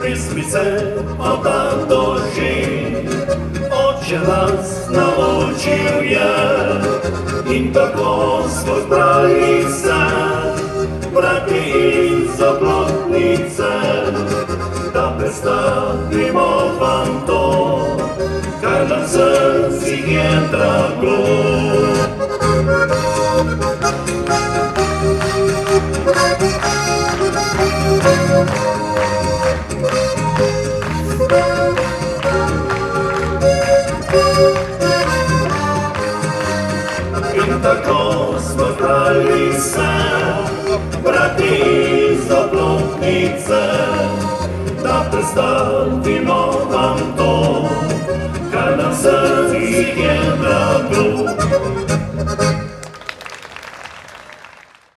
Pryskvice oddam do žin, oče nas naučil je, in tako smo zbrali se, brati iz oplotnice, da predstavimo vam to, kar nam srcih je drago. In tako smo zbrali se, brati iz oplotnice, da predstavimo vam to, kar nam srcih je drago.